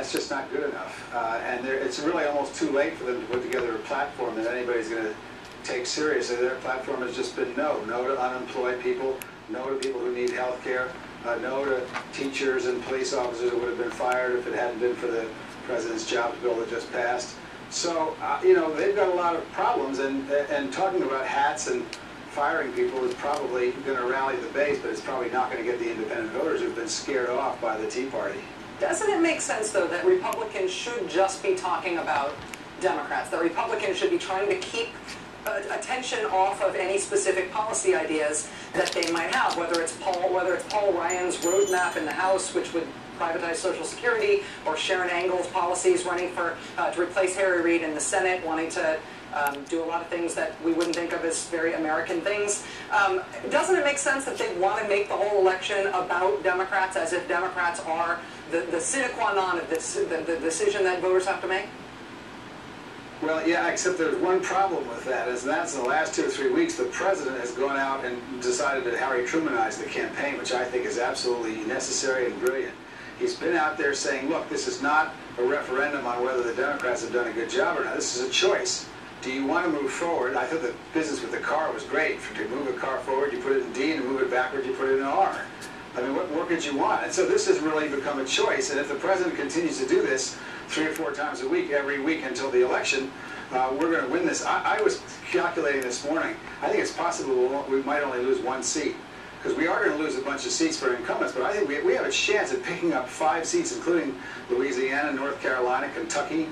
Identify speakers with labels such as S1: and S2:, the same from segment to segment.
S1: that's just not good enough. And it's really almost too late for them to put together a platform that anybody's going to take seriously. Their platform has just been no to unemployed people, no to people who need health care, no to teachers and police officers who would have been fired if it hadn't been for the president's jobs bill that just passed. So, you know, they've got a lot of problems, and talking about hats and firing people is probably going to rally the base, but it's probably not going to get the independent voters who've been scared off by the Tea Party.
S2: Doesn't it make sense, though, that Republicans should just be talking about Democrats, that Republicans should be trying to keep attention off of any specific policy ideas that they might have, whether it's Paul Ryan's roadmap in the House, which would privatize Social Security, or Sharon Engel's policies running for to replace Harry Reid in the Senate, wanting to do a lot of things that we wouldn't think of as very American things. Doesn't it make sense that they want to make the whole election about Democrats, as if Democrats are the sine qua non of this, the decision that voters have to make?
S1: Well, yeah, except there's one problem with that, and that's in the last 2 or 3 weeks, the president has gone out and decided to Harry Trumanize the campaign, which I think is absolutely necessary and brilliant. He's been out there saying, look, this is not a referendum on whether the Democrats have done a good job or not. This is a choice. Do you want to move forward? I thought the business with the car was great. To move a car forward, you put it in D, and to move it backward, you put it in R. I mean, what more could you want? And so this has really become a choice, and if the president continues to do this 3 or 4 times a week, every week until the election, we're going to win this. I was calculating this morning. I think it's possible we might only lose 1 seat, because we are going to lose a bunch of seats for incumbents, but I think we have a chance at picking up 5 seats, including Louisiana, North Carolina, Kentucky,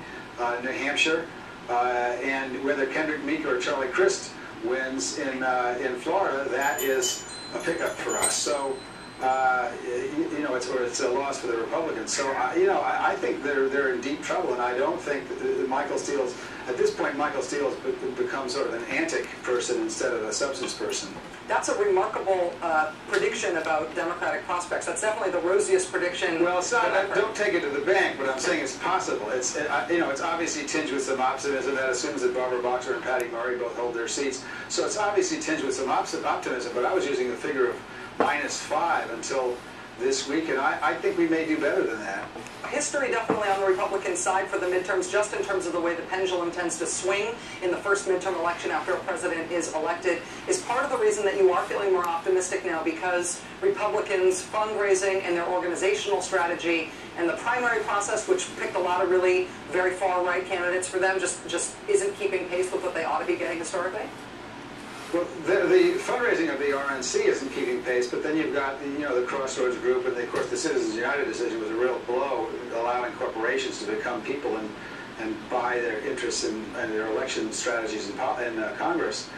S1: New Hampshire, and whether Kendrick Meek or Charlie Crist wins in Florida, that is a pickup for us. So, you know, it's a loss for the Republicans. So, you know, I think they're in deep trouble, and I don't think that Michael Steele's, at this point, Michael Steele has become sort of an antic person instead of a substance person.
S2: That's a remarkable prediction about Democratic prospects. That's definitely the rosiest prediction.
S1: Well, it's not. Don't take it to the bank, but I'm saying it's possible. It's you know, it's obviously tinged with some optimism. That assumes that Barbara Boxer and Patty Murray both hold their seats. So it's obviously tinged with some optimism. But I was using the figure of -5 until this week, and I think we may do better than that.
S2: History definitely on the Republican side for the midterms, just in terms of the way the pendulum tends to swing in the first midterm election after a president is elected, is part of the reason that you are feeling more optimistic now, because Republicans' fundraising and their organizational strategy and the primary process, which picked a lot of really very far-right candidates for them, just isn't keeping pace with what they ought to be getting historically?
S1: Well, the fundraising of the RNC isn't keeping pace, but then you've got the Crossroads Group, and of course the Citizens United decision was a real blow, allowing corporations to become people and buy their interests and their election strategies in Congress,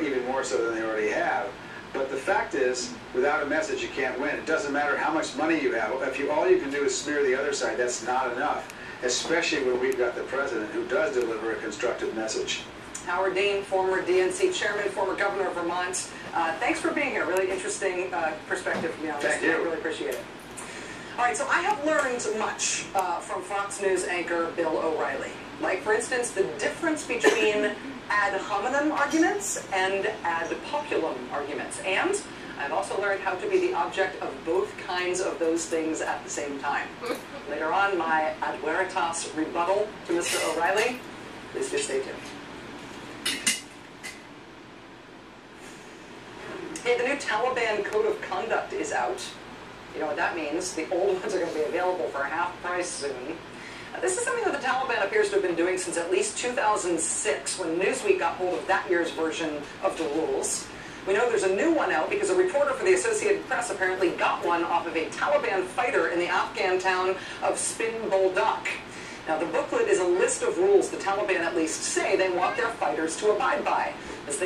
S1: even more so than they already have. But the fact is, without a message, you can't win. It doesn't matter how much money you have. If all you can do is smear the other side, that's not enough, especially when we've got the president who does deliver a constructive message.
S2: Howard Dean, former DNC chairman, former governor of Vermont. Thanks for being here. Really interesting perspective from you on this.
S1: Thank you.
S2: I really appreciate it. All right, so I have learned much from Fox News anchor Bill O'Reilly. Like, for instance, the difference between ad hominem arguments and ad populum arguments. And I've also learned how to be the object of both kinds of those things at the same time. Later on, my ad veritas rebuttal to Mr. O'Reilly. Please just stay tuned. Hey, the new Taliban Code of Conduct is out. You know what that means. The old ones are going to be available for half price soon. This is something that the Taliban appears to have been doing since at least 2006, when Newsweek got hold of that year's version of the rules. We know there's a new one out because a reporter for the Associated Press apparently got one off of a Taliban fighter in the Afghan town of Spin Boldak. Now, the booklet is a list of rules the Taliban at least say they want their fighters to abide by, as they